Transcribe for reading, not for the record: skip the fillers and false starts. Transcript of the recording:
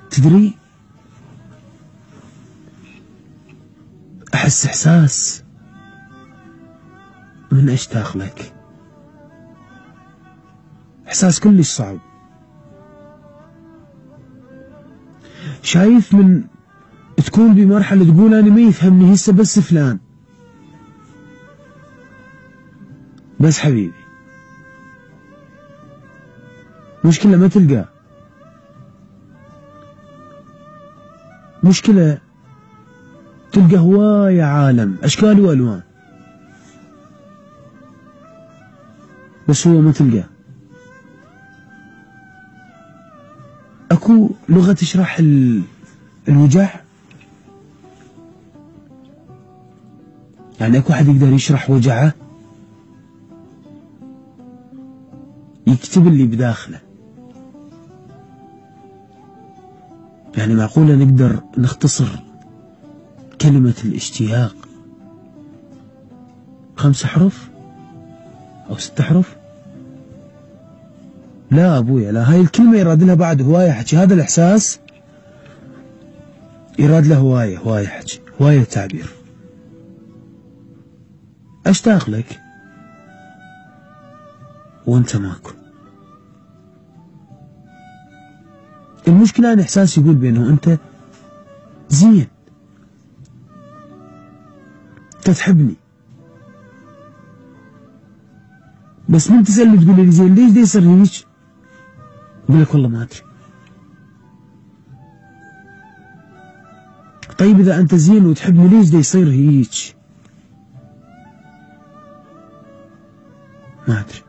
تدري أحس إحساس من أشتاق لك، إحساس كلش صعب. شايف من تكون بمرحلة تقول أنا ما يفهمني هسه بس فلان، بس حبيبي مشكلة ما تلقاه، مشكلة تلقى هواية عالم أشكال وألوان، بس هو ما تلقاه. أكو لغة تشرح الوجع، يعني أكو حد يقدر يشرح وجعه، يكتب اللي بداخله. يعني معقولة نقدر نختصر كلمة الاشتياق 5 أحرف أو 6 أحرف؟ لا أبويا لا، هاي الكلمة يراد لها بعد هواية حكي، هذا الإحساس يراد له هواية حكي، هواية تعبير. أشتاق لك وأنت ماكو. المشكلة أن إحساس يقول بأنه أنت زين، أنت تحبني، بس من تسألني تقول لي زين ليش دا يصير هيك؟ أقول لك والله ما أدري. طيب إذا أنت زين وتحبني ليش دا يصير هيك؟ ما أدري.